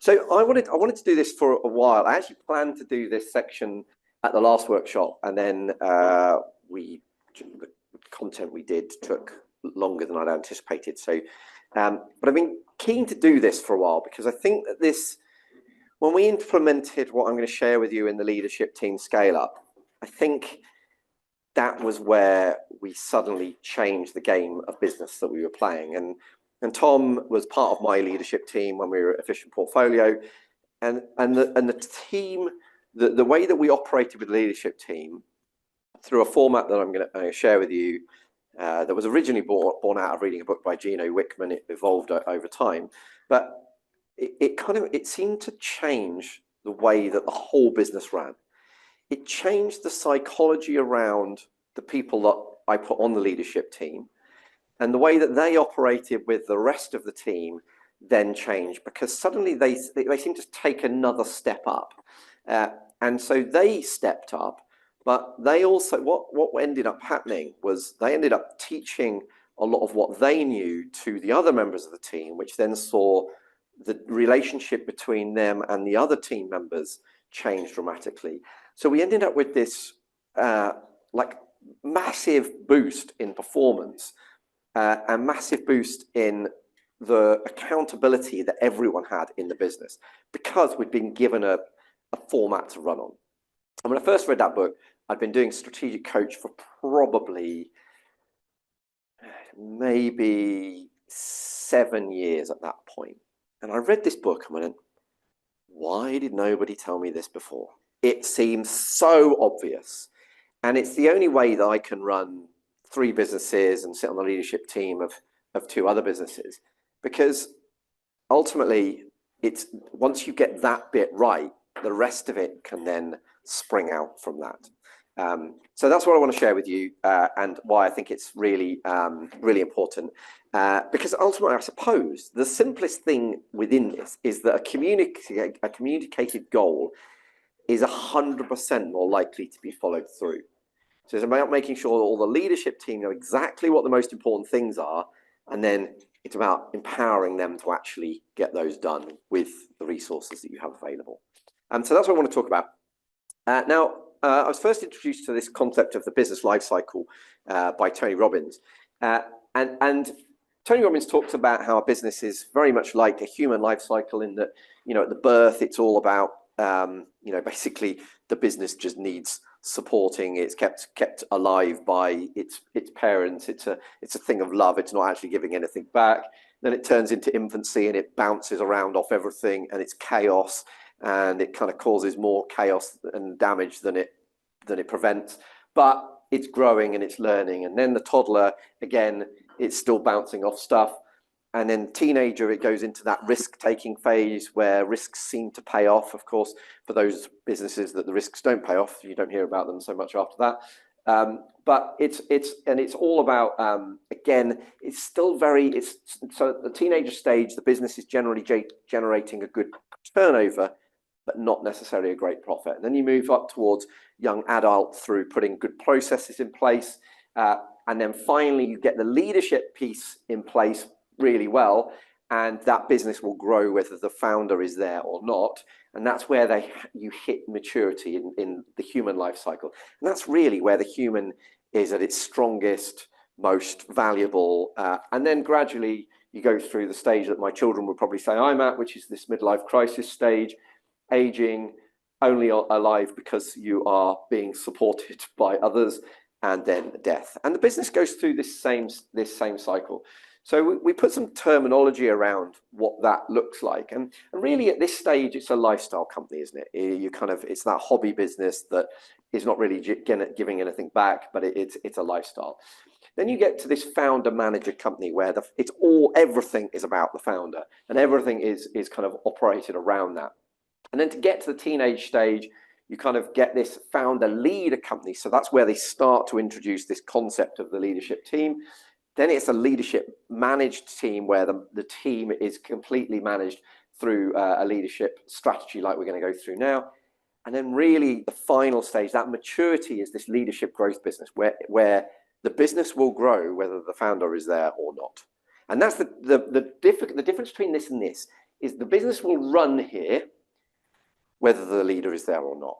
So I wanted to do this for a while. I actually planned to do this section at the last workshop, and then the content we did took longer than I'd anticipated. So, but I've been keen to do this for a while because I think that when we implemented what I'm going to share with you in the leadership team scale up, I think that was where we suddenly changed the game of business that we were playing. And Tom was part of my leadership team when we were at Efficient Portfolio, and the team, the way that we operated with the leadership team through a format that I'm going to share with you, that was originally born out of reading a book by Gino Wickman. It evolved over time, but it seemed to change the way that the whole business ran. It changed the psychology around the people that I put on the leadership team, and the way that they operated with the rest of the team then changed, because suddenly they seemed to take another step up. And so they stepped up, but they also, what ended up happening was they ended up teaching a lot of what they knew to the other members of the team, which then saw the relationship between them and the other team members change dramatically. So we ended up with this like massive boost in performance, a massive boost in the accountability that everyone had in the business, because we'd been given a format to run on. And when I first read that book, I'd been doing strategic coach for probably maybe 7 years at that point. And I read this book and went, why did nobody tell me this before? It seems so obvious. And it's the only way that I can run 3 businesses and sit on the leadership team of 2 other businesses, because ultimately it's once you get that bit right, the rest of it can then spring out from that. So that's what I want to share with you, and why I think it's really, really important. Because ultimately, I suppose the simplest thing within this is that a communicated goal is 100% more likely to be followed through. So it's about making sure that all the leadership team know exactly what the most important things are, and then it's about empowering them to actually get those done with the resources that you have available. And so that's what I want to talk about. Now, I was first introduced to this concept of the business life cycle by Tony Robbins. And Tony Robbins talks about how a business is very much like a human life cycle, in that, at the birth, it's all about, basically the business just needs supporting. It's kept alive by its parents. It's a thing of love. It's not actually giving anything back. Then it turns into infancy and it bounces around off everything, and it's chaos, and it kind of causes more chaos and damage than it prevents. But it's growing and it's learning. And then the toddler, again, it's still bouncing off stuff. And then teenager, it goes into that risk-taking phase where risks seem to pay off. Of course, for those businesses that the risks don't pay off, you don't hear about them so much after that. But it's all about, again, it's still so at the teenager stage, the business is generally generating a good turnover, but not necessarily a great profit. And then you move up towards young adult through putting good processes in place. And then finally, you get the leadership piece in place really well, and that business will grow whether the founder is there or not. And that's where you hit maturity in the human life cycle. And that's really where the human is at its strongest, most valuable. And then gradually you go through the stage that my children would probably say I'm at, which is this midlife crisis stage, aging, only alive because you are being supported by others, and then death. And the business goes through this same cycle. So we put some terminology around what that looks like. And really at this stage, it's a lifestyle company, isn't it? It's that hobby business that is not really giving anything back, but it's a lifestyle. Then you get to this founder manager company where everything is about the founder, and everything is kind of operated around that. And then to get to the teenage stage, you kind of get this founder leader company. So that's where they start to introduce this concept of the leadership team. Then it's a leadership managed team where the team is completely managed through a leadership strategy like we're going to go through now. And then really the final stage, that maturity, is this leadership growth business where the business will grow whether the founder is there or not. And that's the difference between this and this is the business will run here, whether the leader is there or not.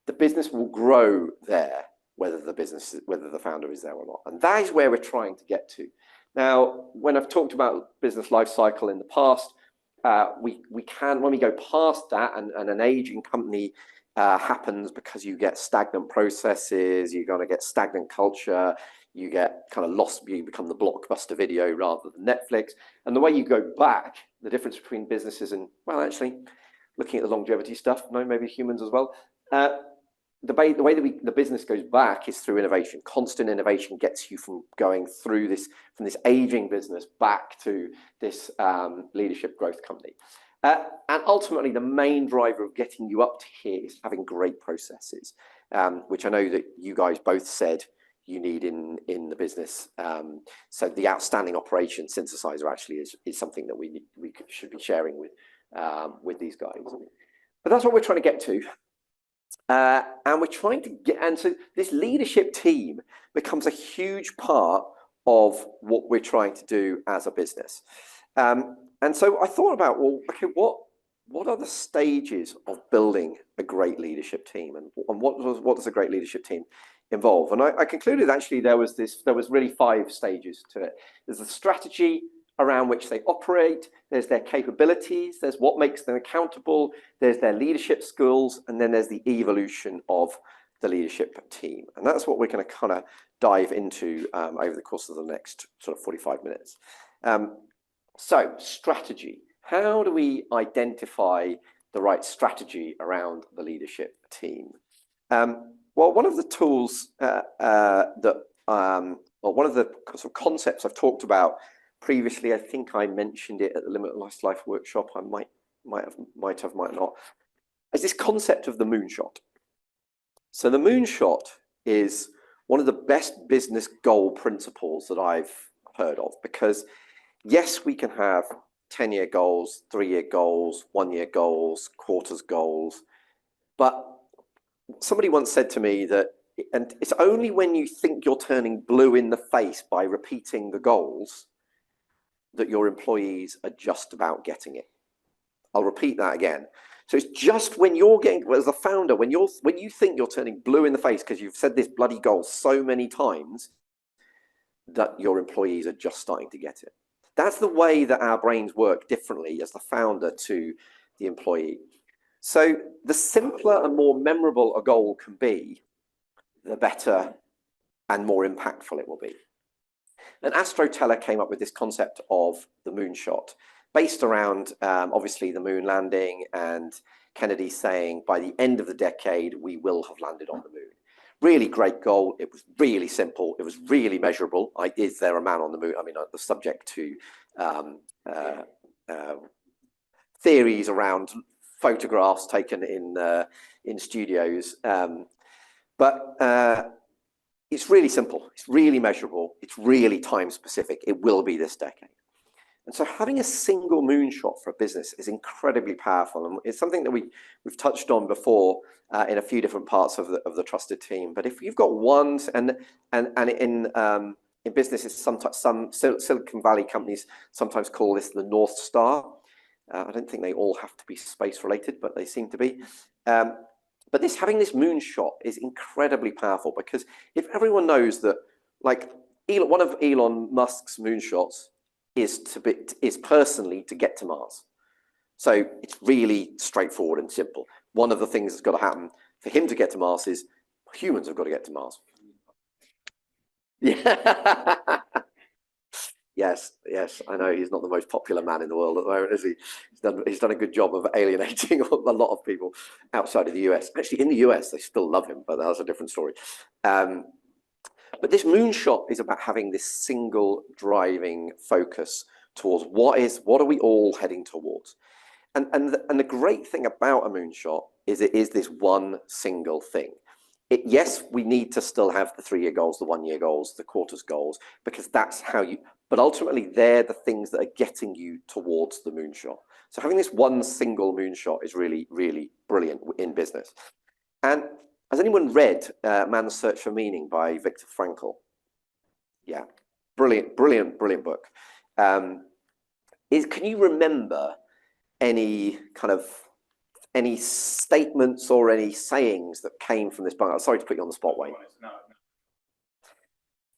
The business will grow there, whether the founder is there or not. And that is where we're trying to get to. Now, when I've talked about business life cycle in the past, we can, when we go past that, and an aging company happens because you get stagnant processes, you're going to get stagnant culture, you get kind of lost, you become the blockbuster video rather than Netflix. And the way you go back, the difference between businesses and, well, actually, looking at the longevity stuff, no, maybe humans as well. The way that the business goes back is through innovation. Constant innovation gets you from going through this, from this aging business back to this leadership growth company. And ultimately, the main driver of getting you up to here is having great processes, which I know that you guys both said you need in the business. So the outstanding operation synthesizer actually is something that we should be sharing with these guys. But that's what we're trying to get to. And we're trying to get, and so this leadership team becomes a huge part of what we're trying to do as a business. And so I thought about, well, okay, what are the stages of building a great leadership team, and what does a great leadership team involve? And I concluded actually there was really 5 stages to it. There's the strategy around which they operate, there's their capabilities, there's what makes them accountable, there's their leadership skills, and then there's the evolution of the leadership team. And that's what we're going to kind of dive into over the course of the next sort of 45 minutes. So strategy. How do we identify the right strategy around the leadership team? Well, one of the tools one of the sort of concepts I've talked about previously, I think I mentioned it at the Limitless Life workshop, I might not, is this concept of the moonshot. So the moonshot is one of the best business goal principles that I've heard of, because yes, we can have 10-year goals, 3-year goals, 1-year goals, quarters goals, but somebody once said to me that, and it's only when you think you're turning blue in the face by repeating the goals that your employees are just about getting it. I'll repeat that again. So it's just when you're getting, as a founder, when you think you're turning blue in the face because you've said this bloody goal so many times, that your employees are just starting to get it. That's the way that our brains work differently as the founder to the employee. So the simpler and more memorable a goal can be, the better and more impactful it will be. And Astro Teller came up with this concept of the moonshot, based around obviously the moon landing and Kennedy saying by the end of the decade we will have landed on the moon. Really great goal. It was really simple. It was really measurable. Is there a man on the moon? I mean, the subject to theories around photographs taken in studios, but it's really simple. It's really measurable. It's really time specific. It will be this decade. And so having a single moonshot for a business is incredibly powerful, and it's something that we've touched on before in a few different parts of the trusted team. But if you've got one, and in businesses, sometimes some Silicon Valley companies sometimes call this the North Star. I don't think they all have to be space related, but they seem to be. But having this moonshot is incredibly powerful, because if everyone knows that, like one of Elon Musk's moonshots is personally to get to Mars. So it's really straightforward and simple. One of the things that's got to happen for him to get to Mars is humans have got to get to Mars. Yeah. Yes, I know he's not the most popular man in the world at the moment, is he? He's done a good job of alienating a lot of people outside of the US. Actually, in the US, they still love him, but that's a different story. But this moonshot is about having this single driving focus towards what are we all heading towards. And the great thing about a moonshot is it is this one single thing. Yes, we need to still have the 3-year goals, the 1-year goals, the quarters goals, because that's how but ultimately they're the things that are getting you towards the moonshot. So having this one single moonshot is really, really brilliant in business. And has anyone read Man's Search for Meaning by Viktor Frankl? Yeah, brilliant book. Can you remember any statements or any sayings that came from this book? Sorry to put you on the spot, Wayne. No.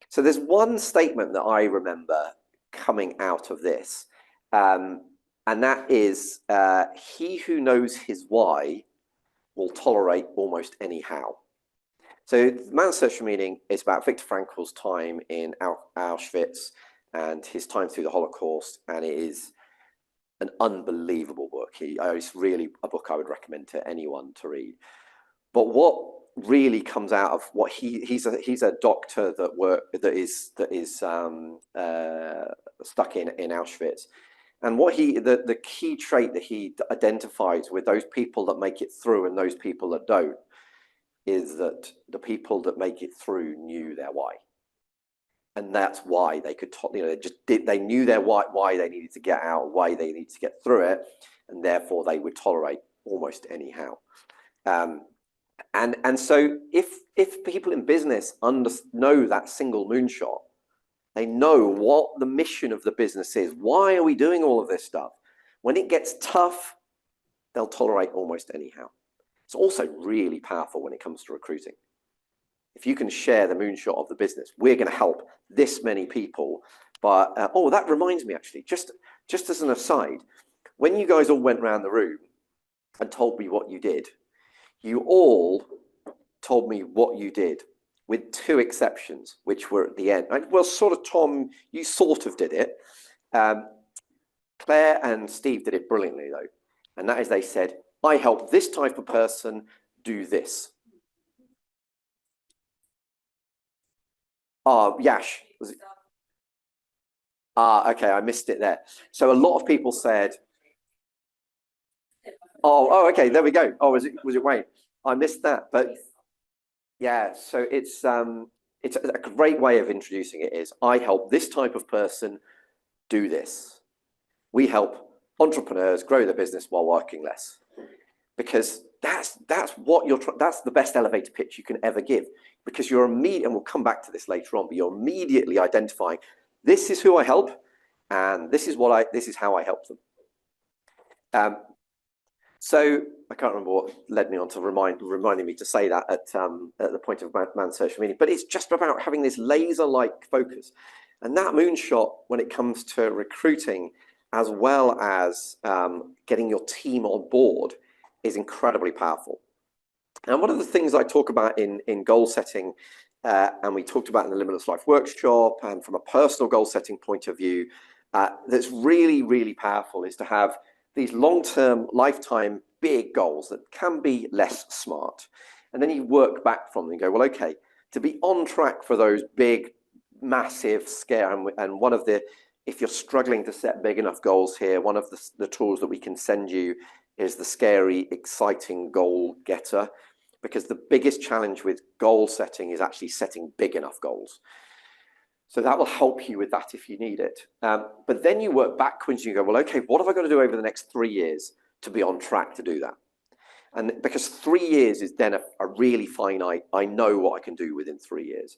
So there's one statement that I remember coming out of this, and that is, he who knows his why will tolerate almost any how. So Man's Search for Meaning is about Viktor Frankl's time in Auschwitz and his time through the Holocaust, and it is an unbelievable book. It's really a book I would recommend to anyone to read. But what really comes out of what he's a doctor that is stuck in Auschwitz, and what the key trait that he identifies with those people that make it through and those people that don't is that the people that make it through knew their why, and that's why they could, they knew their why they needed to get out, why they needed to get through it, and therefore they would tolerate almost anyhow. And so if people in business know that single moonshot, they know what the mission of the business is. Why are we doing all of this stuff? When it gets tough, they'll tolerate almost anyhow. It's also really powerful when it comes to recruiting. If you can share the moonshot of the business, we're going to help this many people. But that reminds me, actually, just as an aside, when you guys all went around the room and told me what you did, you all told me what you did, with two exceptions, which were at the end. Well, sort of, Tom, you sort of did it. Claire and Steve did it brilliantly, though. And that is, they said, I help this type of person do this. Yash. Was it? Okay, I missed it there. So a lot of people said, okay, there we go. Was it Wayne? I missed that, but yeah. So it's a great way of introducing it. Is I help this type of person do this. We help entrepreneurs grow their business while working less, because that's the best elevator pitch you can ever give, because you're immediately, and we'll come back to this later on, but you're immediately identifying, this is who I help, and this is how I help them. So I can't remember what led me on to reminding me to say that at the point of Man's Search for Meaning, but it's just about having this laser-like focus, and that moonshot when it comes to recruiting, as well as getting your team on board, is incredibly powerful. And one of the things I talk about in goal setting, and we talked about in the Limitless Life workshop, and from a personal goal setting point of view, that's really, really powerful, is to have these long-term, lifetime, big goals that can be less smart. And then you work back from them and go, well, okay, to be on track for those big, massive, scare, and one of the, if you're struggling to set big enough goals here, one of the tools that we can send you is the Scary, Exciting Goal Getter, because the biggest challenge with goal setting is actually setting big enough goals. So that will help you with that if you need it. But then you work backwards and you go, well, okay, what have I got to do over the next 3 years to be on track to do that? And because 3 years is then a really finite, I know what I can do within 3 years.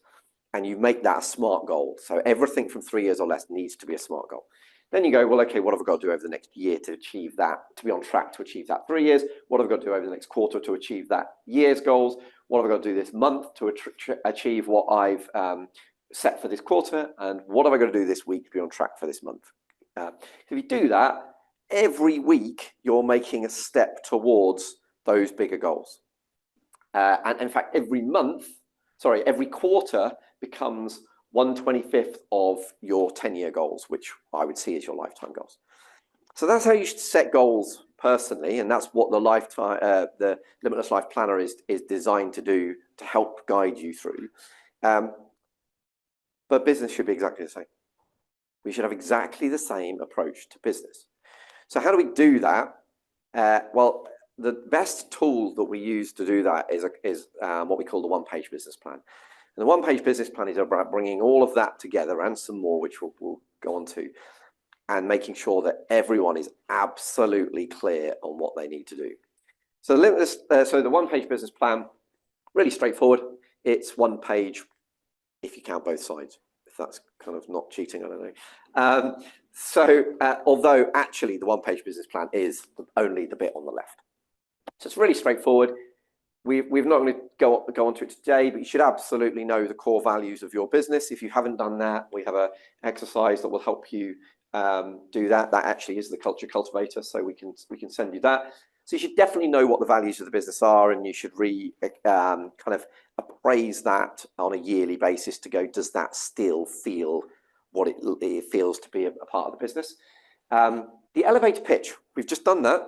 And you make that a SMART goal. So everything from 3 years or less needs to be a SMART goal. Then you go, well, okay, what have I got to do over the next year to achieve that, to be on track to achieve that 3 years? What have I got to do over the next quarter to achieve that year's goals? What have I got to do this month to achieve what I've set for this quarter? And what have I got to do this week to be on track for this month? If you do that, every week you're making a step towards those bigger goals. And in fact, every quarter becomes 1/25th of your 10-year goals, which I would see as your lifetime goals. So that's how you should set goals personally, and that's what the Limitless Life Planner is designed to do, to help guide you through. But business should be exactly the same. We should have exactly the same approach to business. So how do we do that? Well, the best tool that we use to do that is what we call the one-page business plan. And the one-page business plan is about bringing all of that together and some more, which we'll go on to, and making sure that everyone is absolutely clear on what they need to do. So the one-page business plan, really straightforward. It's one page if you count both sides. that's kind of not cheating, I don't know. Although actually the one-page business plan is only the bit on the left. So it's really straightforward. We're not going to go on to it today, but you should absolutely know the core values of your business. If you haven't done that, we have an exercise that will help you do that. That actually is the culture cultivator, so we can send you that. So you should definitely know what the values of the business are, and you should kind of appraise that on a yearly basis to go, does that still feel what it feels to be a part of the business? The elevator pitch, we've just done that.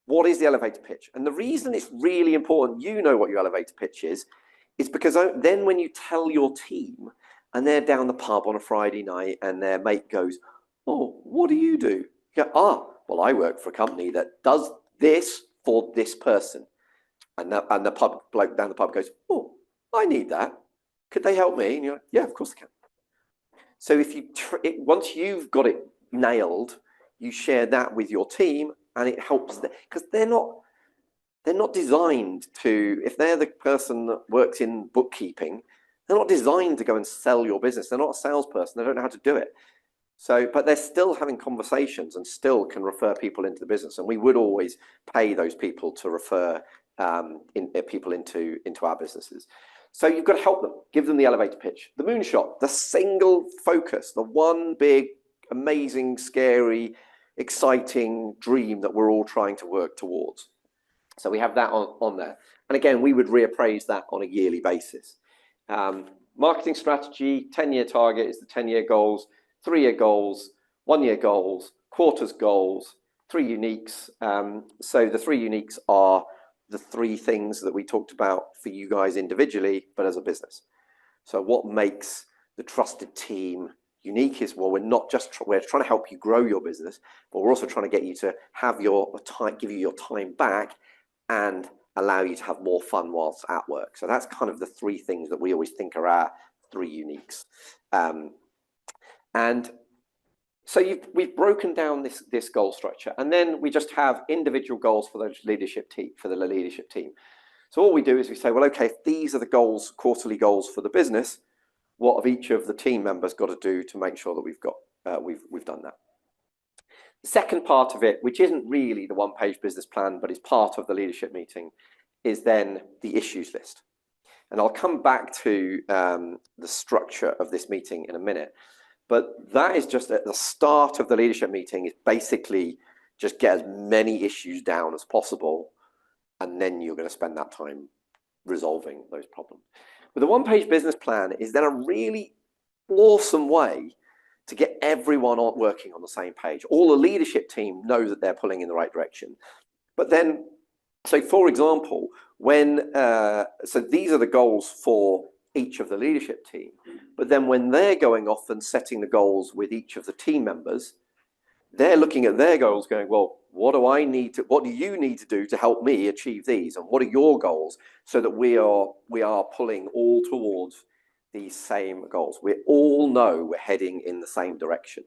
What is the elevator pitch? And the reason it's really important you know what your elevator pitch is because then when you tell your team and they're down the pub on a Friday night and their mate goes, oh, what do you do? You go, well, I work for a company that does this for this person. And the pub bloke down the pub goes, oh, I need that. Could they help me? And you're like, yeah, of course they can. So if once you've got it nailed, you share that with your team, and it helps them because they're not designed to. If they're the person that works in bookkeeping, they're not designed to go and sell your business. They're not a salesperson. They don't know how to do it. So, but they're still having conversations and still can refer people into the business. And we would always pay those people to refer people into our businesses. So you've got to help them, give them the elevator pitch, the moonshot, the single focus, the one big, amazing, scary, exciting dream that we're all trying to work towards. So we have that on there. And again, we would reappraise that on a yearly basis. Marketing strategy, 10-year target is the 10-year goals, 3-year goals, 1-year goals, quarters goals, 3 uniques. So the 3 uniques are the 3 things that we talked about for you guys individually, but as a business. So what makes the trusted team unique is, well, we're trying to help you grow your business, but we're also trying to get you to have your time, give you your time back and allow you to have more fun whilst at work. So that's kind of the 3 things that we always think are our 3 uniques. And so we've broken down this goal structure, and then we just have individual goals for the leadership team. So all we do is we say, well, okay, if these are the goals, quarterly goals for the business, what have each of the team members got to do to make sure that we've done that? The second part of it, which isn't really the one-page business plan, but is part of the leadership meeting, is then the issues list. And I'll come back to the structure of this meeting in a minute. But that is just at the start of the leadership meeting, is basically just get as many issues down as possible, and then you're going to spend that time resolving those problems. But the one-page business plan is then a really awesome way to get everyone working on the same page. All the leadership team know that they're pulling in the right direction. But then, so for example, so these are the goals for each of the leadership team, but then when they're going off and setting the goals with each of the team members, they're looking at their goals going, well, what do you need to do to help me achieve these? And what are your goals? So that we are pulling all towards these same goals. We all know we're heading in the same direction.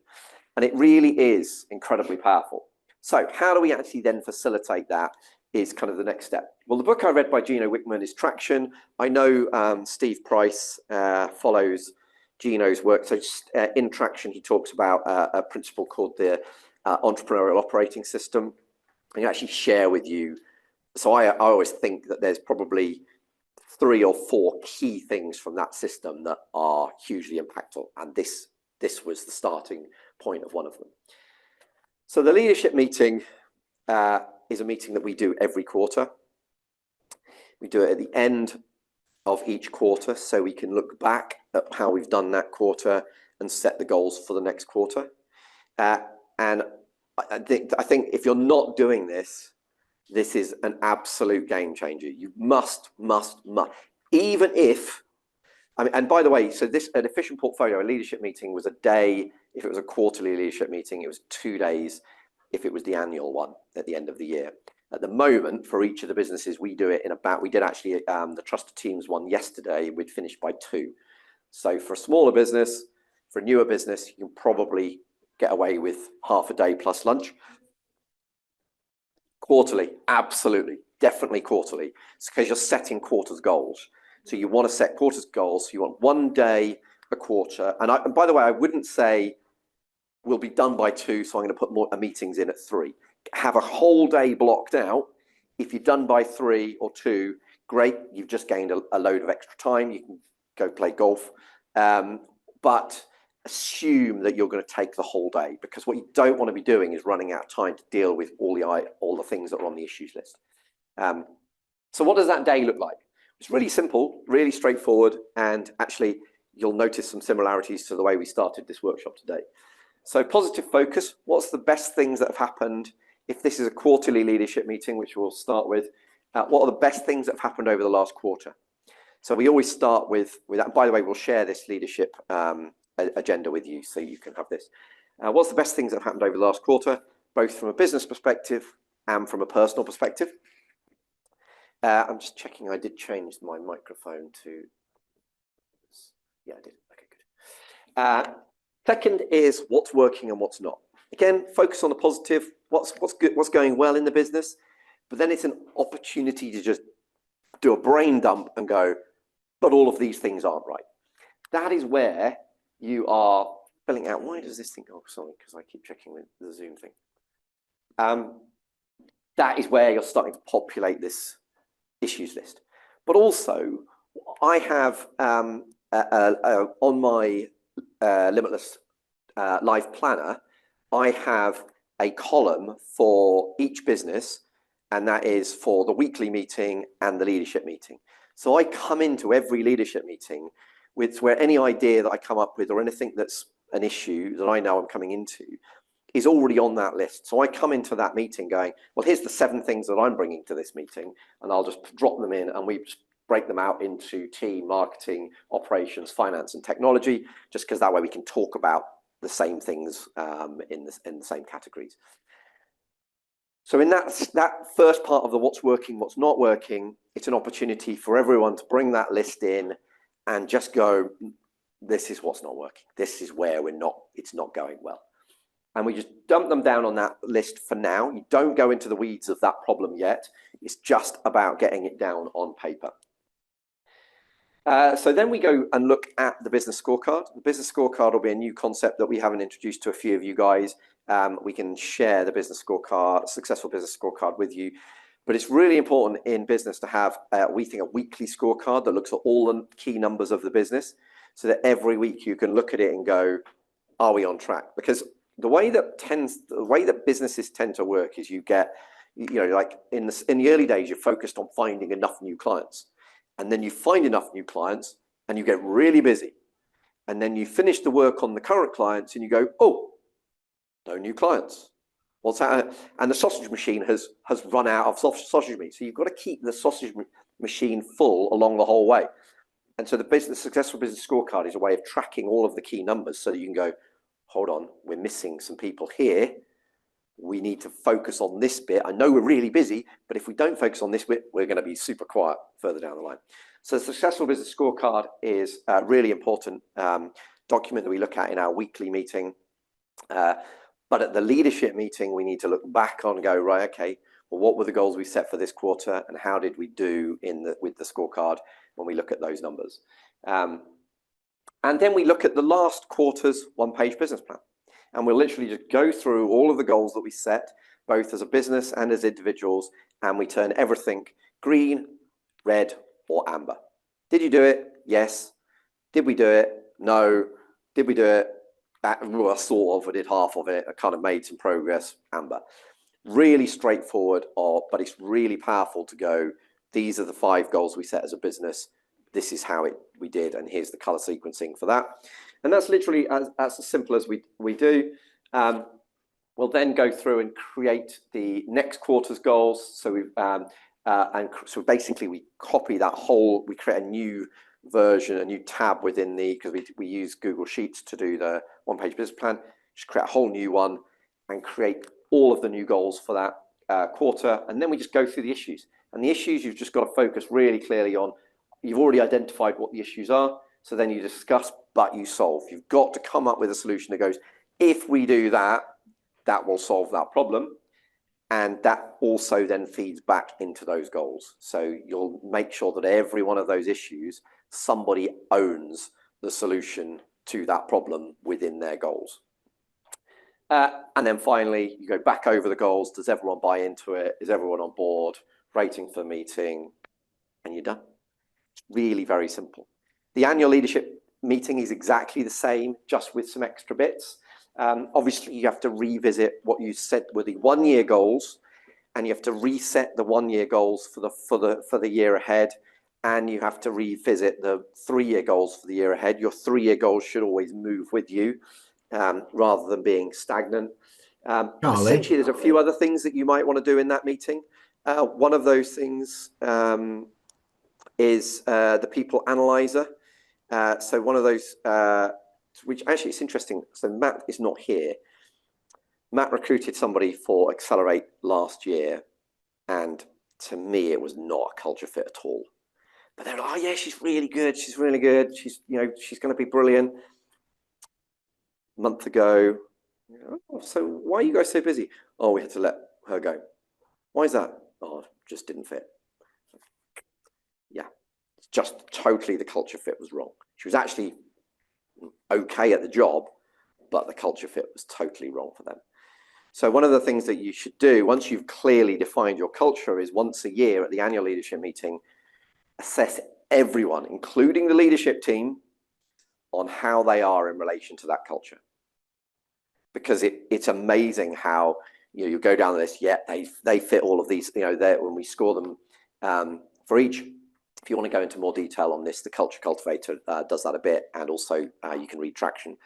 And it really is incredibly powerful. So how do we actually then facilitate that is kind of the next step. Well, the book I read by Gino Wickman is Traction. I know Steve Price follows Gino's work. So in Traction, he talks about a principle called the entrepreneurial operating system. I can actually share with you. So I always think that there's probably 3 or 4 key things from that system that are hugely impactful. And this was the starting point of one of them. So the leadership meeting is a meeting that we do every quarter. We do it at the end of each quarter, so we can look back at how we've done that quarter and set the goals for the next quarter. And I think if you're not doing this, this is an absolute game changer. You must. Even if, and by the way, so an efficient portfolio, a leadership meeting was a day. If it was a quarterly leadership meeting, it was 2 days. If it was the annual one at the end of the year. At the moment, for each of the businesses, we do it we did actually the Trusted Teams one yesterday, we'd finished by 2. So for a smaller business, for a newer business, you can probably get away with half a day plus lunch. Quarterly, absolutely, definitely quarterly. It's because you're setting quarters goals. So you want to set quarters goals. So you want 1 day a quarter, and by the way, I wouldn't say we'll be done by 2, so I'm going to put more meetings in at 3. Have a whole day blocked out. If you're done by 3 or 2, great, you've just gained a load of extra time. You can go play golf, but assume that you're going to take the whole day, because what you don't want to be doing is running out of time to deal with all the things that are on the issues list. So what does that day look like? It's really simple, really straightforward, and actually you'll notice some similarities to the way we started this workshop today. So positive focus, what's the best things that have happened? If this is a quarterly leadership meeting, which we'll start with, what are the best things that have happened over the last quarter? So we always start with that. By the way, we'll share this leadership agenda with you so you can have this. What's the best things that have happened over the last quarter, both from a business perspective and from a personal perspective? I'm just checking, I did change my microphone to, yeah, I did, okay, good. Second is what's working and what's not. Again, focus on the positive, what's good, what's going well in the business, but then it's an opportunity to just do a brain dump and go, but all of these things aren't right. That is where you are filling out, why does this thing, oh, sorry, because I keep checking the Zoom thing. That is where you're starting to populate this issues list. But also, I have on my Limitless Life Planner, I have a column for each business, and that is for the weekly meeting and the leadership meeting. So I come into every leadership meeting with where any idea that I come up with or anything that's an issue that I know I'm coming into is already on that list. So I come into that meeting going, well, here's the 7 things that I'm bringing to this meeting, and I'll just drop them in, and we just break them out into team, marketing, operations, finance, and technology, just because that way we can talk about the same things in the same categories. So in that first part of the what's working, what's not working, it's an opportunity for everyone to bring that list in and just go, this is what's not working. This is where it's not going well. And we just dump them down on that list for now. You don't go into the weeds of that problem yet. It's just about getting it down on paper. So then we go and look at the business scorecard. The business scorecard will be a new concept that we haven't introduced to a few of you guys. We can share the business scorecard, successful business scorecard with you. But it's really important in business to have, we think, a weekly scorecard that looks at all the key numbers of the business, so that every week you can look at it and go, are we on track? Because the way that businesses tend to work is you get, like in the early days, you're focused on finding enough new clients. And then you find enough new clients and you get really busy. And then you finish the work on the current clients and you go, oh, no new clients. What's that? And the sausage machine has run out of sausage meat. So you've got to keep the sausage machine full along the whole way. And so the successful business scorecard is a way of tracking all of the key numbers so that you can go, hold on, we're missing some people here. We need to focus on this bit. I know we're really busy, but if we don't focus on this bit, we're going to be super quiet further down the line. So the successful business scorecard is a really important document that we look at in our weekly meeting. But at the leadership meeting, we need to look back on and go, right, okay, well, what were the goals we set for this quarter and how did we do with the scorecard when we look at those numbers? And then we look at the last quarter's one-page business plan. And we'll literally just go through all of the goals that we set, both as a business and as individuals, and we turn everything green, red, or amber. Did you do it? Yes. Did we do it? No. Did we do it? Well, sort of. I did half of it. I kind of made some progress. Amber. Really straightforward, but it's really powerful to go, these are the 5 goals we set as a business. This is how we did, and here's the color sequencing for that. And that's literally as simple as we do. We'll then go through and create the next quarter's goals. So so basically we copy that whole, we create a new version, a new tab within because we use Google Sheets to do the one-page business plan. Just create a whole new one and create all of the new goals for that quarter. And then we just go through the issues. And the issues you've just got to focus really clearly on. You've already identified what the issues are. So then you discuss, but you solve. You've got to come up with a solution that goes, if we do that, that will solve that problem. And that also then feeds back into those goals. So you'll make sure that every one of those issues, somebody owns the solution to that problem within their goals. And then finally, you go back over the goals. Does everyone buy into it? Is everyone on board? Rating for the meeting, and you're done. Really very simple. The annual leadership meeting is exactly the same, just with some extra bits. Obviously, you have to revisit what you said were the 1 year goals, and you have to reset the 1 year goals for the year ahead, and you have to revisit the 3 year goals for the year ahead. Your 3 year goals should always move with you, rather than being stagnant. Essentially, there's a few other things that you might want to do in that meeting. One of those things is the people analyzer. So one of those, which actually it's interesting. So Matt is not here. Matt recruited somebody for Accelerate last year, and to me, it was not a culture fit at all. But they're like, oh yeah, she's really good. She's really good. She's, you know, she's going to be brilliant. A month ago, oh, so why are you guys so busy? Oh, we had to let her go. Why is that? Oh, just didn't fit. Yeah, just totally the culture fit was wrong. She was actually okay at the job, but the culture fit was totally wrong for them. So one of the things that you should do once you've clearly defined your culture is once a year at the annual leadership meeting, assess everyone, including the leadership team, on how they are in relation to that culture. Because it's amazing how, you know, you go down the list, yeah, they fit all of these, you know, when we score them for each. If you want to go into more detail on this, the Culture Cultivator does that a bit, and also you can read Traction.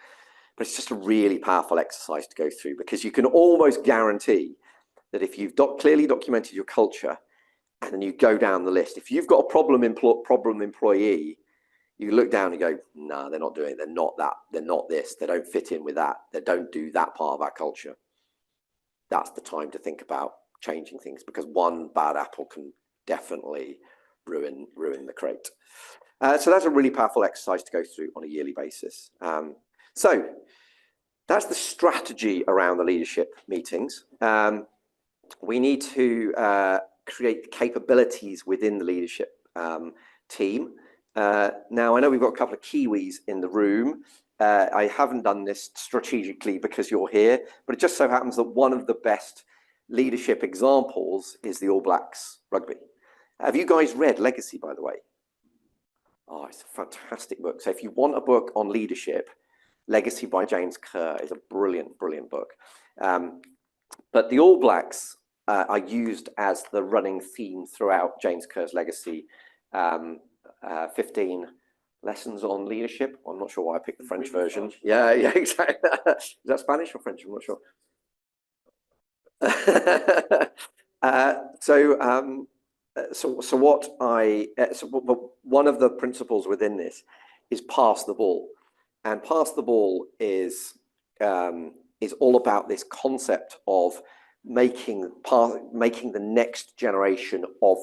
But it's just a really powerful exercise to go through, because you can almost guarantee that if you've clearly documented your culture and then you go down the list, if you've got a problem employee, you look down and go, no, they're not doing it. They're not that. They're not this. They don't fit in with that. They don't do that part of our culture. That's the time to think about changing things, because one bad apple can definitely ruin the crate. So that's a really powerful exercise to go through on a yearly basis. So that's the strategy around the leadership meetings. We need to create capabilities within the leadership team. Now, I know we've got a couple of Kiwis in the room. I haven't done this strategically because you're here, but it just so happens that one of the best leadership examples is the All Blacks rugby. Have you guys read Legacy, by the way? Oh, it's a fantastic book. So if you want a book on leadership, Legacy by James Kerr is a brilliant, brilliant book. But the All Blacks are used as the running theme throughout James Kerr's Legacy. 15 lessons on leadership. I'm not sure why I picked the French version. Yeah, exactly. Is that Spanish or French? I'm not sure. One of the principles within this is pass the ball, and pass the ball is all about this concept of making the next generation of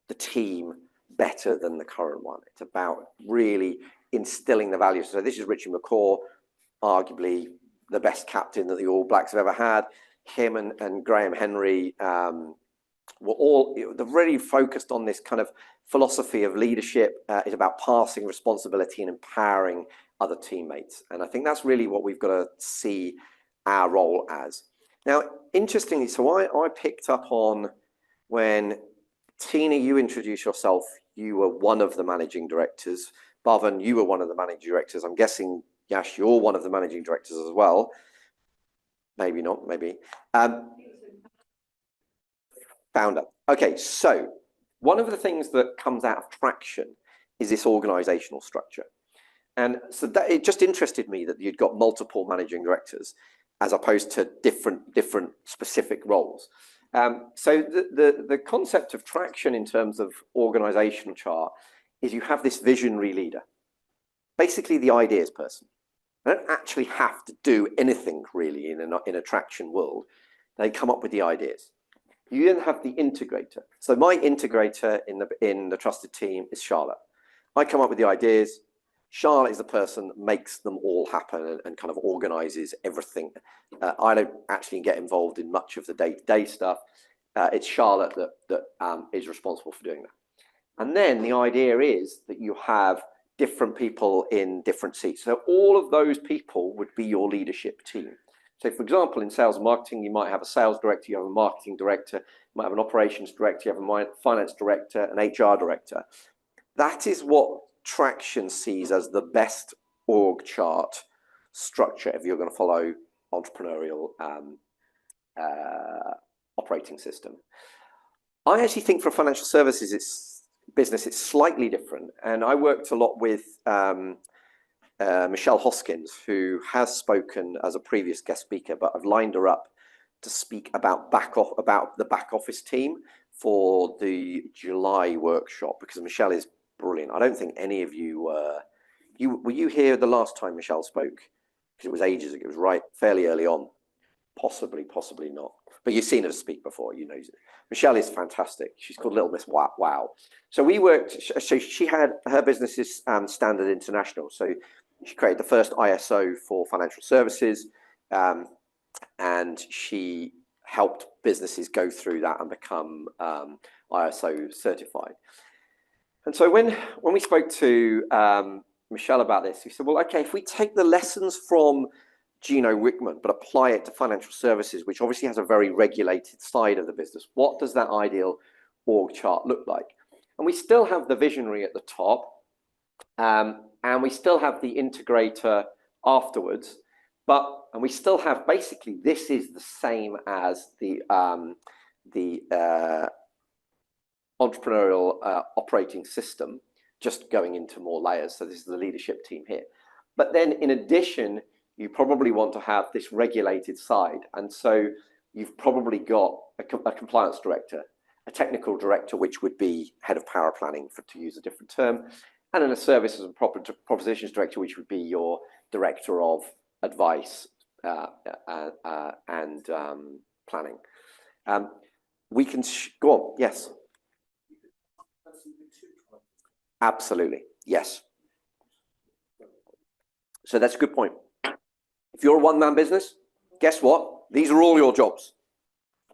the team better than the current one. It's about really instilling the values. So this is Richie McCaw, arguably the best captain that the All Blacks have ever had. Him and Graham Henry they're really focused on this kind of philosophy of leadership. It's about passing responsibility and empowering other teammates. And I think that's really what we've got to see our role as. Now, interestingly, so I picked up on when Tina, you introduced yourself, you were one of the managing directors. Bhavan, you were one of the managing directors. I'm guessing, Yash, you're one of the managing directors as well. Maybe not, maybe. Founder. Okay, so one of the things that comes out of Traction is this organizational structure. And so that it just interested me that you'd got multiple managing directors as opposed to different specific roles. So the concept of Traction in terms of organizational chart is you have this visionary leader, basically the ideas person. They don't actually have to do anything really in a Traction world. They come up with the ideas. You then have the integrator. So my integrator in the trusted team is Charlotte. I come up with the ideas. Charlotte is the person that makes them all happen and kind of organizes everything. I don't actually get involved in much of the day-to-day stuff. It's Charlotte that is responsible for doing that. And then the idea is that you have different people in different seats. So all of those people would be your leadership team. So for example, in sales and marketing, you might have a sales director, you have a marketing director, you might have an operations director, you have a finance director, an HR director. That is what Traction sees as the best org chart structure if you're going to follow entrepreneurial operating system. I actually think for financial services business, it's slightly different. And I worked a lot with Michelle Hoskins, who has spoken as a previous guest speaker, but I've lined her up to speak about the back office team for the July workshop, because Michelle is brilliant. I don't think any of you were you here the last time Michelle spoke? Because it was ages ago. It was right fairly early on. Possibly not. But you've seen her speak before, you know. Michelle is fantastic. She's called Little Miss Wow. So we worked, so she had, her business is Standard International. So she created the first ISO for financial services, and she helped businesses go through that and become ISO certified. And so when we spoke to Michelle about this, we said, well, okay, if we take the lessons from Gino Wickman, but apply it to financial services, which obviously has a very regulated side of the business, what does that ideal org chart look like? And we still have the visionary at the top, and we still have the integrator afterwards, and we still have, basically, this is the same as the entrepreneurial operating system, just going into more layers. So this is the leadership team here. But then in addition, you probably want to have this regulated side. And so you've probably got a compliance director, a technical director, which would be head of power planning, to use a different term, and then a services and propositions director, which would be your director of advice and planning. We can go on. Yes. Absolutely. Yes. So that's a good point. If you're a one-man business, guess what? These are all your jobs.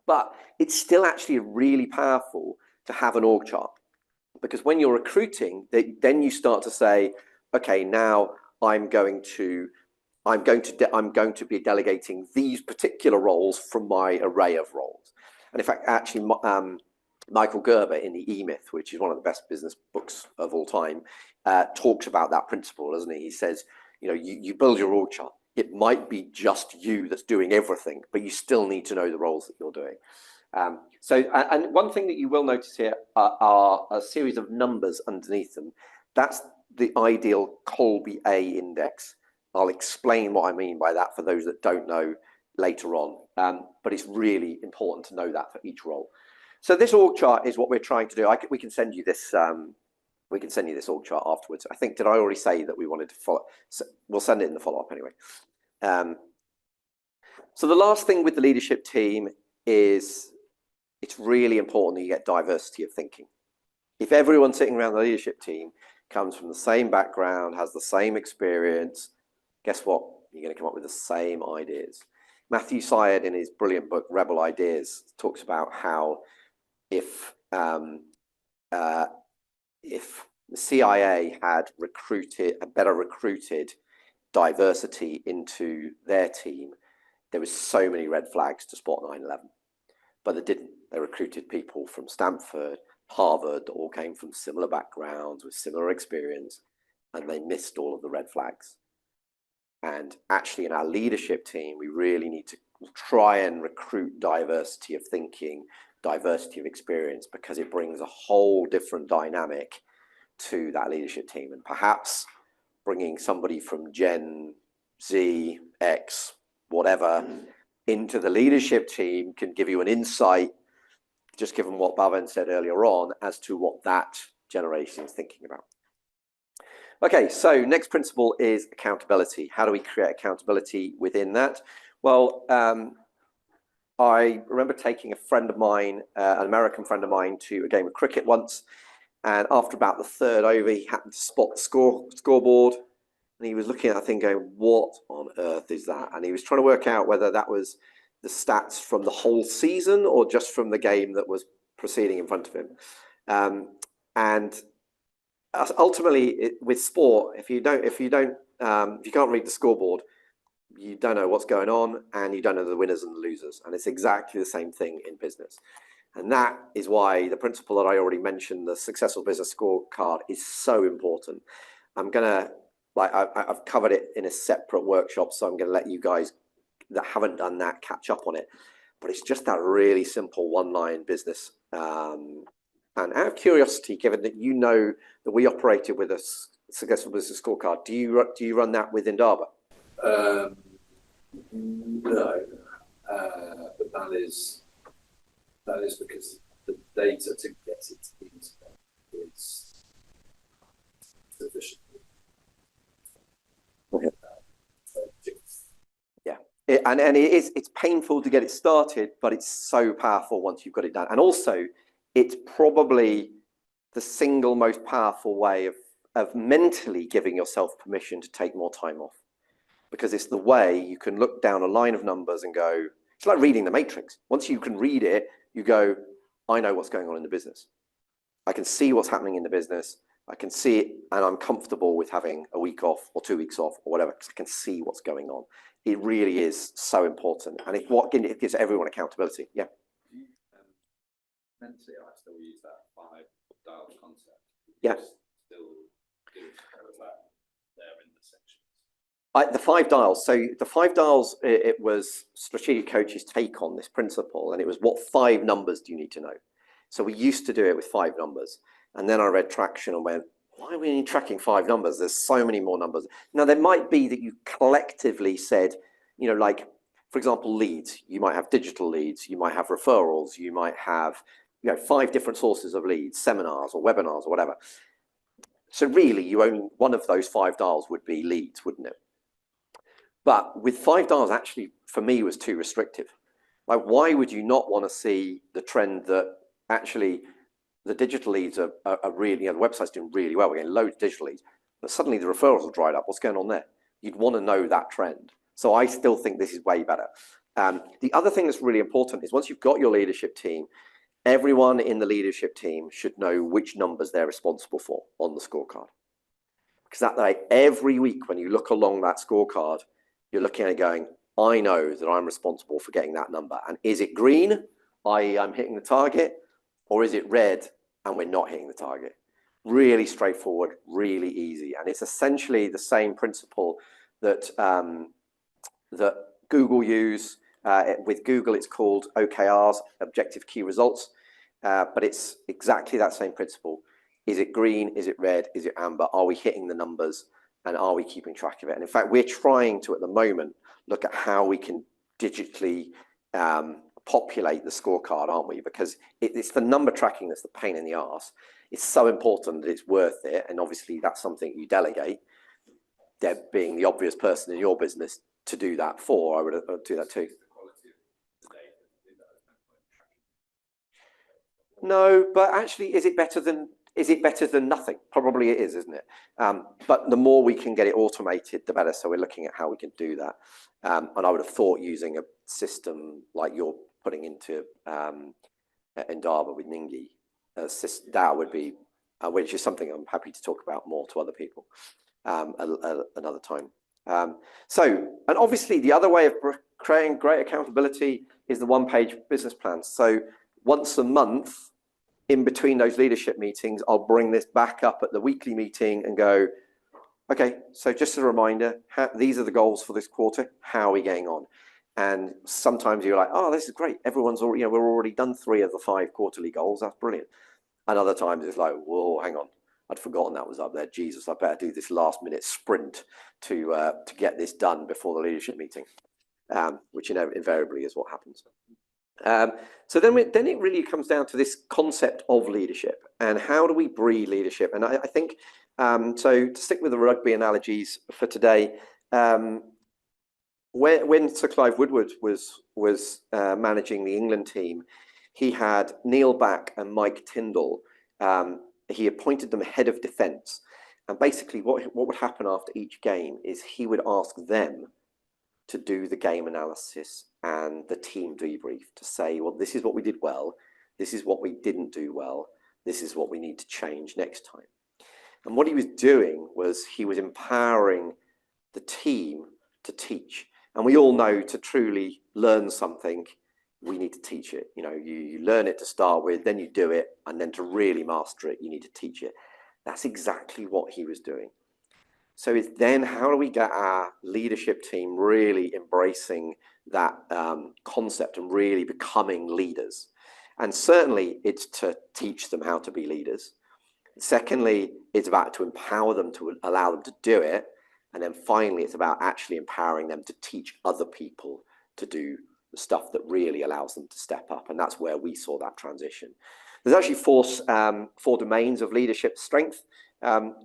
But it's still actually really powerful to have an org chart, because when you're recruiting, then you start to say, okay, now I'm going to be delegating these particular roles from my array of roles. And in fact, actually, Michael Gerber in the E-Myth, which is one of the best business books of all time, talks about that principle, doesn't he? He says, you know, you build your org chart. It might be just you that's doing everything, but you still need to know the roles that you're doing. And one thing that you will notice here are a series of numbers underneath them. That's the ideal Colby A index. I'll explain what I mean by that for those that don't know later on, but it's really important to know that for each role. So this org chart is what we're trying to do. We can send you this. We can send you this org chart afterwards. I think, did I already say that we wanted to follow? So we'll send it in the follow-up anyway. So the last thing with the leadership team is it's really important that you get diversity of thinking. If everyone sitting around the leadership team comes from the same background, has the same experience, guess what? You're going to come up with the same ideas. Matthew Syed, in his brilliant book, Rebel Ideas, talks about how if the CIA had better recruited diversity into their team, there was so many red flags to spot 9/11. But they didn't. They recruited people from Stanford, Harvard, that all came from similar backgrounds with similar experience, and they missed all of the red flags. And actually, in our leadership team, we really need to try and recruit diversity of thinking, diversity of experience, because it brings a whole different dynamic to that leadership team. And perhaps bringing somebody from Gen Z, X, whatever, into the leadership team can give you an insight, just given what Bhavan said earlier on, as to what that generation is thinking about. Okay, so next principle is accountability. How do we create accountability within that? Well, I remember taking a friend of mine, an American friend of mine, to a game of cricket once. And after about the third over, he happened to spot the scoreboard. And he was looking at that thing going, what on earth is that? And he was trying to work out whether that was the stats from the whole season or just from the game that was proceeding in front of him. And ultimately, with sport, if you can't read the scoreboard, you don't know what's going on, and you don't know the winners and the losers. And it's exactly the same thing in business. And that is why the principle that I already mentioned, the successful business scorecard, is so important. I've covered it in a separate workshop, so I'm going to let you guys that haven't done that catch up on it. But it's just that really simple one-line business. And out of curiosity, given that you know that we operated with a successful business scorecard, do you run that with Indaba? No, but that is because the data to get it into there is sufficient. Okay. Yeah, it's painful to get it started, but it's so powerful once you've got it done. And also, it's probably the single most powerful way of mentally giving yourself permission to take more time off, because it's the way you can look down a line of numbers and go, it's like reading the Matrix. Once you can read it, you go, I know what's going on in the business. I can see what's happening in the business. I can see it, and I'm comfortable with having a week off or 2 weeks off or whatever, because I can see what's going on. It really is so important, and it gives everyone accountability. Yeah. Mentally, I still use that 5 dial concept. Yeah. Still do that there in the sections. The 5 dials. So the 5 dials, it was Strategic Coach's take on this principle, and it was, what 5 numbers do you need to know? So we used to do it with 5 numbers, and then I read Traction and went, why are we only tracking 5 numbers? There's so many more numbers. Now, there might be that you collectively said, like, for example, leads. You might have digital leads. You might have referrals. You might have, 5 different sources of leads, seminars or webinars or whatever. So really, you only one of those 5 dials would be leads, wouldn't it? But with 5 dials, actually, for me, was too restrictive. Like, why would you not want to see the trend that actually the digital leads are really, the website's doing really well. We're getting loads of digital leads, but suddenly the referrals are dried up. What's going on there? You'd want to know that trend. So I still think this is way better. The other thing that's really important is once you've got your leadership team, everyone in the leadership team should know which numbers they're responsible for on the scorecard. Because that way, every week when you look along that scorecard, you're looking at it going, I know that I'm responsible for getting that number. And is it green, i.e. I'm hitting the target, or is it red and we're not hitting the target? Really straightforward, really easy. And it's essentially the same principle that, that Google use. With Google, it's called OKRs, Objective Key Results. But it's exactly that same principle. Is it green? Is it red? Is it amber? Are we hitting the numbers? And are we keeping track of it? And in fact, we're trying to, at the moment, look at how we can digitally populate the scorecard, aren't we? Because it's the number tracking that's the pain in the arse. It's so important that it's worth it. And obviously, that's something you delegate. Deb being the obvious person in your business to do that for, I would do that too. No, but actually, is it better than nothing? Probably it is, isn't it? But the more we can get it automated, the better. So we're looking at how we can do that. And I would have thought using a system like you're putting into Indaba with Ningi, that would be, which is something I'm happy to talk about more to other people another time. And obviously the other way of creating great accountability is the one-page business plan. So once a month, in between those leadership meetings, I'll bring this back up at the weekly meeting and go, okay, so just a reminder, these are the goals for this quarter. How are we getting on? And sometimes you're like, oh, this is great. Everyone's already, we're already done 3 of the 5 quarterly goals. That's brilliant. And other times it's like, whoa, hang on. I'd forgotten that was up there. Jesus, I better do this last minute sprint to get this done before the leadership meeting, which invariably is what happens. So then it really comes down to this concept of leadership and how do we breed leadership? And I think, so to stick with the rugby analogies for today, when Sir Clive Woodward was managing the England team, he had Neil Back and Mike Tyndall. He appointed them head of defence. And basically what would happen after each game is he would ask them to do the game analysis and the team debrief to say, well, this is what we did well. This is what we didn't do well. This is what we need to change next time. And what he was doing was he was empowering the team to teach. And we all know to truly learn something, we need to teach it. You know, you learn it to start with, then you do it, and then to really master it, you need to teach it. That's exactly what he was doing. So it's then how do we get our leadership team really embracing that concept and really becoming leaders? And certainly it's to teach them how to be leaders. Secondly, it's about to empower them, to allow them to do it. And then finally, it's about actually empowering them to teach other people to do the stuff that really allows them to step up. And that's where we saw that transition. There's actually four domains of leadership strength.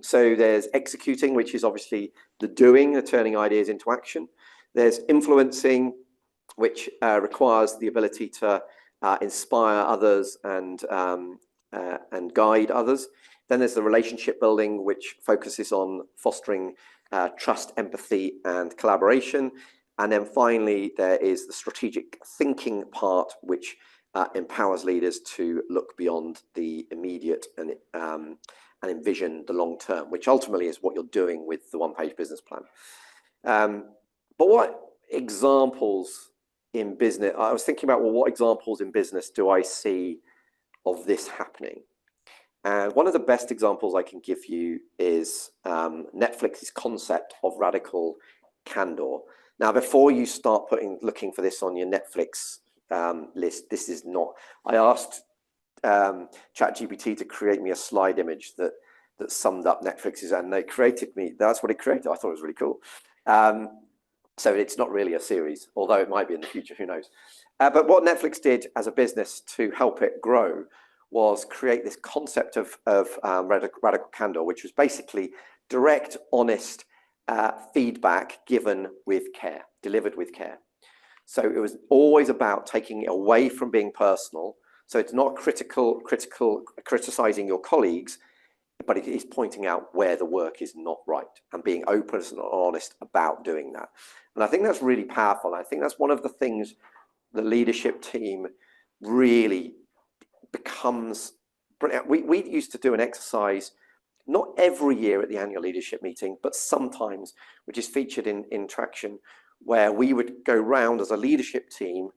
So there's executing, which is obviously the doing, the turning ideas into action. There's influencing, which requires the ability to inspire others and guide others. Then there's the relationship building, which focuses on fostering trust, empathy, and collaboration. And then finally, there is the strategic thinking part, which empowers leaders to look beyond the immediate and envision the long term, which ultimately is what you're doing with the one-page business plan. But what examples in business, I was thinking about, well, what examples in business do I see of this happening? And one of the best examples I can give you is Netflix's concept of radical candor. Now, before you start looking for this on your Netflix list, this is not. I asked ChatGPT to create me a slide image that summed up Netflix's, and they created me. That's what it created. I thought it was really cool. So it's not really a series, although it might be in the future. Who knows? But what Netflix did as a business to help it grow was create this concept of radical candor, which was basically direct, honest feedback given with care, delivered with care. So it was always about taking it away from being personal. So it's not criticizing your colleagues, but it is pointing out where the work is not right and being open and honest about doing that. And I think that's really powerful. I think that's one of the things the leadership team really becomes brilliant. We used to do an exercise, not every year at the annual leadership meeting, but sometimes, which is featured in Traction, where we would go round as a leadership team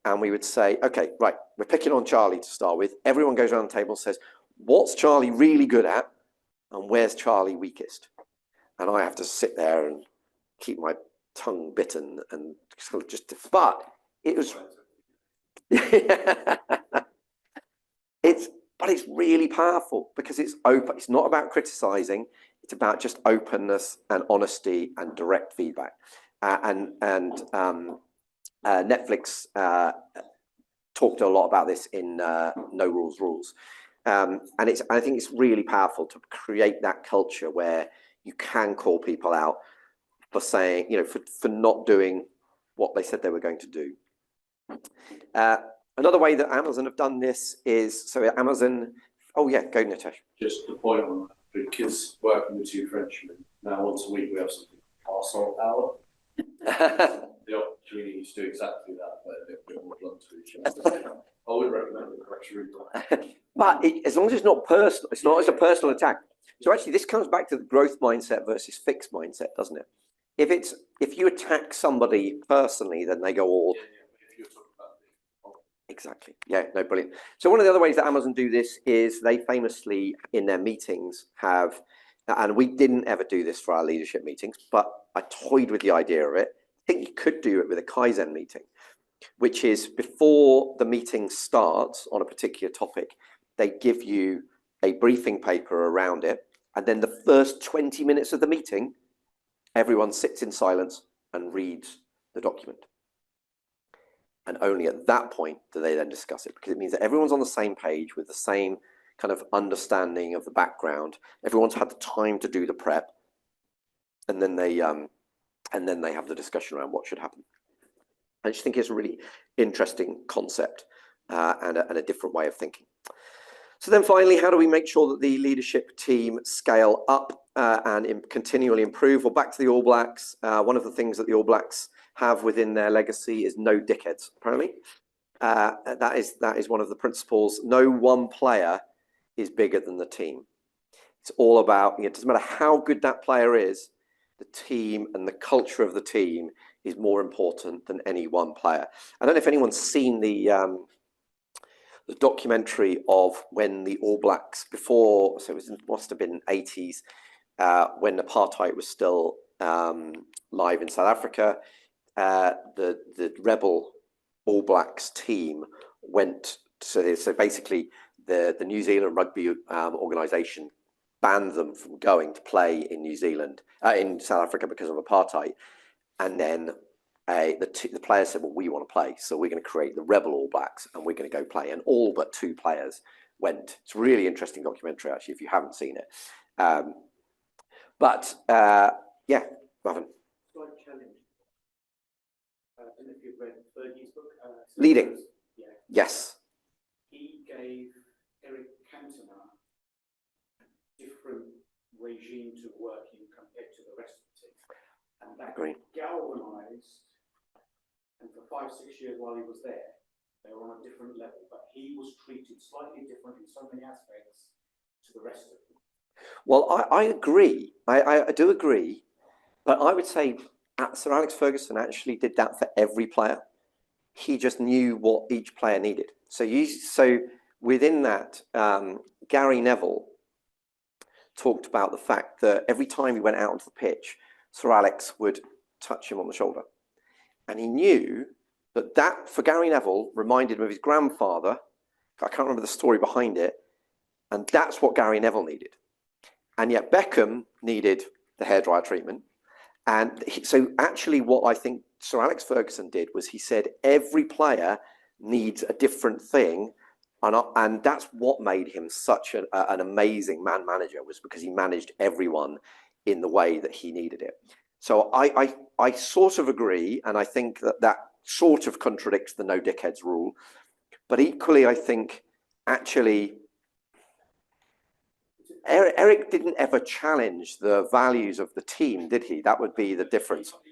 and we would say, okay, right, we're picking on Charlie to start with. Everyone goes around the table and says, what's Charlie really good at and where's Charlie weakest? And I have to sit there and keep my tongue bitten and just, but it was, it's really powerful because it's open. It's not about criticizing. It's about just openness and honesty and direct feedback. Netflix talked a lot about this in No Rules Rules. And I think it's really powerful to create that culture where you can call people out for saying, for not doing what they said they were going to do. Another way that Amazon have done this is, so Amazon, oh yeah, go Nitesh. Just the point on that, because working with two Frenchmen, now once a week we have something parcel hour. The opportunity to do exactly that, but a bit more blunt to each other. I would recommend the correct route. But as long as it's not personal, it's not as a personal attack. So actually this comes back to the growth mindset versus fixed mindset, doesn't it? If you attack somebody personally, then they go all... Exactly. Yeah, no, brilliant. So one of the other ways that Amazon do this is they famously, in their meetings, have, and we didn't ever do this for our leadership meetings, but I toyed with the idea of it. I think you could do it with a Kaizen meeting, which is before the meeting starts on a particular topic, they give you a briefing paper around it. And then the first 20 minutes of the meeting, everyone sits in silence and reads the document. And only at that point do they then discuss it, because it means that everyone's on the same page with the same kind of understanding of the background. Everyone's had the time to do the prep, and then they have the discussion around what should happen. I just think it's a really interesting concept and a different way of thinking. So then finally, how do we make sure that the leadership team scale up and continually improve? Well, back to the All Blacks. One of the things that the All Blacks have within their legacy is no dickheads, apparently. That is one of the principles. No one player is bigger than the team. It's all about, it doesn't matter how good that player is, the team and the culture of the team is more important than any one player. I don't know if anyone's seen the documentary of when the All Blacks, before, so it must have been 80s, when apartheid was still live in South Africa. The rebel All Blacks team went, so basically the New Zealand rugby organisation banned them from going to play in New Zealand, in South Africa because of apartheid. And then the players said, well, we want to play, so we're going to create the rebel All Blacks and we're going to go play. And all but 2 players went. It's a really interesting documentary, actually, if you haven't seen it. Yeah, Marvin. Slight challenge. I don't know if you've read Fergie's book. Leading. Yeah. Yes. He gave Eric Cantona a different regime to work in compared to the rest of the team. And that galvanized, and for 5-6 years while he was there, they were on a different level, but he was treated slightly different in so many aspects to the rest of them. Well, I agree. I do agree, but I would say Sir Alex Ferguson actually did that for every player. He just knew what each player needed. So within that, Gary Neville talked about the fact that every time he went out onto the pitch, Sir Alex would touch him on the shoulder. And he knew that for Gary Neville reminded him of his grandfather. I can't remember the story behind it. And that's what Gary Neville needed. And yet Beckham needed the hairdryer treatment. And so actually what I think Sir Alex Ferguson did was he said every player needs a different thing. And that's what made him such an amazing man manager, was because he managed everyone in the way that he needed it. So I sort of agree, and I think that sort of contradicts the no dickheads rule. But equally, I think actually Eric didn't ever challenge the values of the team, did he? That would be the difference. But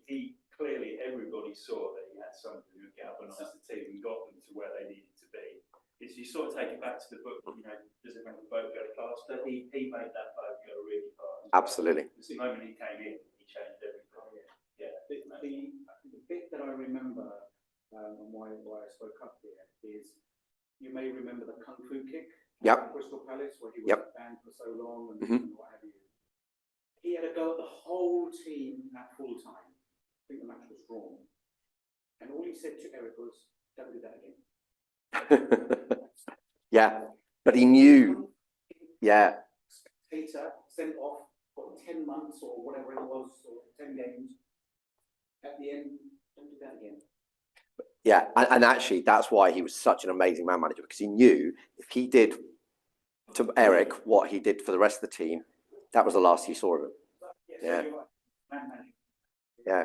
he clearly, everybody saw that he had something who galvanised the team and got them to where they needed to be. It's, you sort of take it back to the book, does it make the boat go faster? He made that boat go really fast. Absolutely. The moment he came in, he changed everything. Yeah. The bit that I remember, and why I spoke up here, is you may remember the Kung Fu kick at Crystal Palace, where he was banned for so long and what have you. He had to go at the whole team at full time. I think the match was drawn. And all he said to Eric was, don't do that again. Yeah, but he knew. Yeah. Spectator sent off for 10 months or whatever it was, or 10 games. At the end, don't do that again. Yeah, and actually that's why he was such an amazing man manager, because he knew if he did to Eric what he did for the rest of the team, that was the last he saw of him. Yeah. Yeah.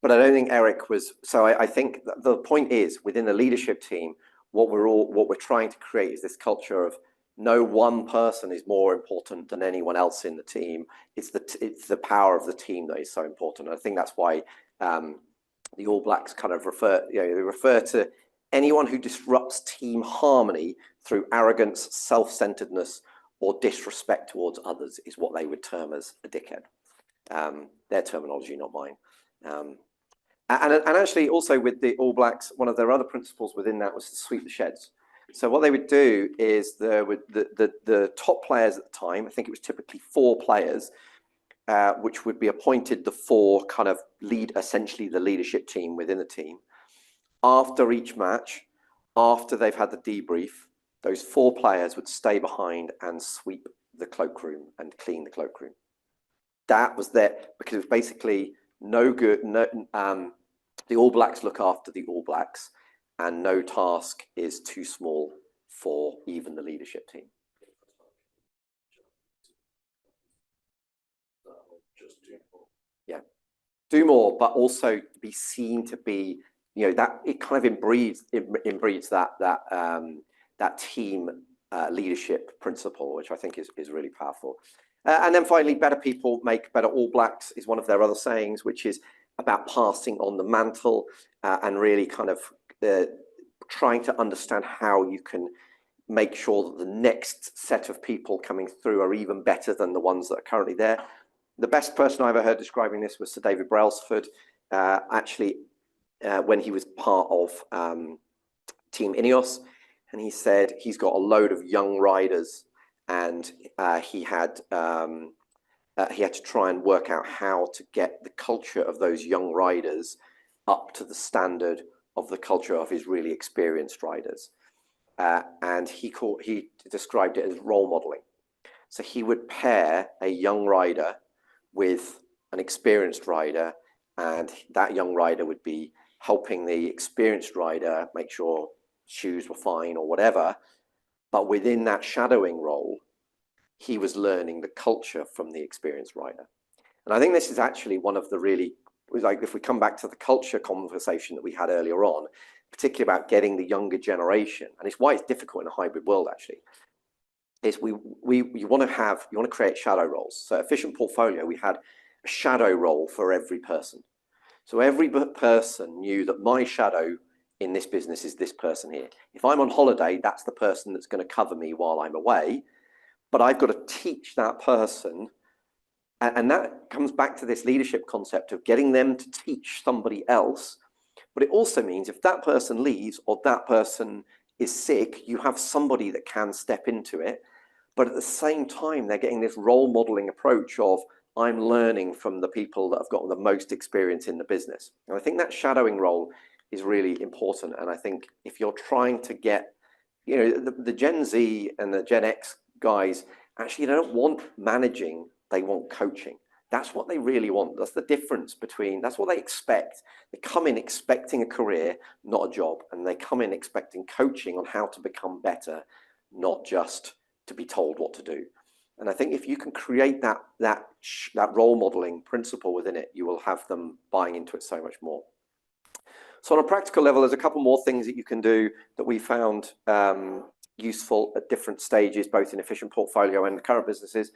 But I don't think Eric was. So I think the point is, within the leadership team, what we're trying to create is this culture of no one person is more important than anyone else in the team. It's the power of the team that is so important. And I think that's why the All Blacks kind of refer to anyone who disrupts team harmony through arrogance, self-centeredness, or disrespect towards others is what they would term as a dickhead. Their terminology, not mine. And actually, also with the All Blacks, one of their other principles within that was to sweep the sheds. So what they would do is the top players at the time, I think it was typically 4 players, which would be appointed the 4 kind of essentially the leadership team within the team. After each match, after they've had the debrief, those 4 players would stay behind and sweep the cloakroom and clean the cloakroom. That was there because it was basically no good. The All Blacks look after the All Blacks, and no task is too small for even the leadership team. Yeah, do more, but also be seen to be, that it kind of inbreeds that team leadership principle, which I think is really powerful. And then finally, better people make better All Blacks is one of their other sayings, which is about passing on the mantle and really kind of trying to understand how you can make sure that the next set of people coming through are even better than the ones that are currently there. The best person I ever heard describing this was Sir David Brailsford, when he was part of Team Ineos, and he said he's got a load of young riders, and he had to try and work out how to get the culture of those young riders up to the standard of the culture of his really experienced riders. And he described it as role modeling. So he would pair a young rider with an experienced rider, and that young rider would be helping the experienced rider make sure shoes were fine or whatever. But within that shadowing role, he was learning the culture from the experienced rider. And I think this is actually one of the really, like, if we come back to the culture conversation that we had earlier on, particularly about getting the younger generation, and it's why it's difficult in a hybrid world actually, is you want to create shadow roles. So efficient portfolio, we had a shadow role for every person. So every person knew that my shadow in this business is this person here. If I'm on holiday, that's the person that's going to cover me while I'm away. But I've got to teach that person, and that comes back to this leadership concept of getting them to teach somebody else. But it also means if that person leaves or that person is sick, you have somebody that can step into it. But at the same time, they're getting this role modeling approach of, I'm learning from the people that have got the most experience in the business. And I think that shadowing role is really important. And I think if you're trying to get, the Gen Z and the Gen X guys, actually, they don't want managing, they want coaching. That's what they really want. That's the difference between, that's what they expect. They come in expecting a career, not a job. And they come in expecting coaching on how to become better, not just to be told what to do. And I think if you can create that role modeling principle within it, you will have them buying into it so much more. So on a practical level, there's a couple more things that you can do that we found useful at different stages, both in efficient portfolio and the current businesses.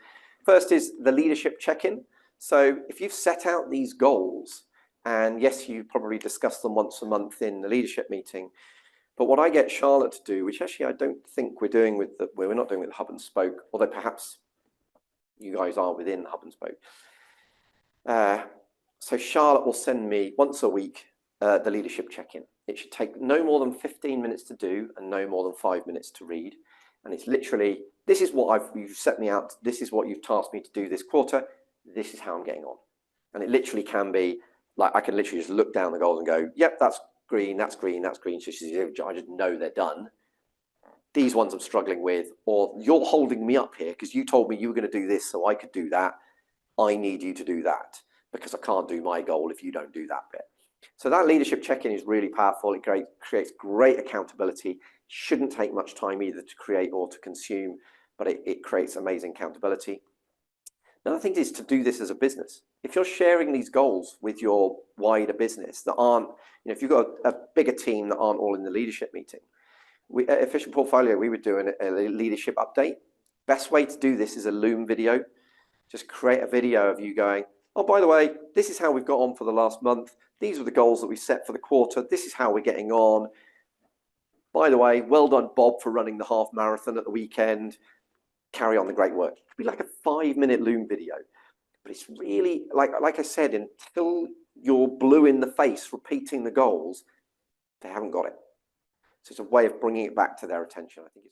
First is the leadership check-in. So if you've set out these goals, and yes, you probably discuss them once a month in the leadership meeting, but what I get Charlotte to do, which actually I don't think we're doing with we're not doing with the hub and spoke, although perhaps you guys are within hub and spoke. So Charlotte will send me once a week the leadership check-in. It should take no more than 15 minutes to do and no more than 5 minutes to read. And it's literally, this is what you've set me out, this is what you've tasked me to do this quarter, this is how I'm getting on. And it literally can be, like, I can literally just look down the goals and go, yep, that's green, that's green, that's green. So I just know they're done. These ones I'm struggling with, or you're holding me up here because you told me you were going to do this so I could do that. I need you to do that because I can't do my goal if you don't do that bit. So that leadership check-in is really powerful. It creates great accountability. Shouldn't take much time either to create or to consume, but it creates amazing accountability. Another thing is to do this as a business. If you're sharing these goals with your wider business that aren't, if you've got a bigger team that aren't all in the leadership meeting, at Efficient Portfolio, we would do a leadership update. Best way to do this is a Loom video. Just create a video of you going, oh, by the way, this is how we've got on for the last month. These are the goals that we set for the quarter. This is how we're getting on. By the way, well done, Bob, for running the half marathon at the weekend. Carry on the great work. It could be like a 5-minute Loom video. But it's really, like I said, until you're blue in the face repeating the goals, they haven't got it. So it's a way of bringing it back to their attention. I think it's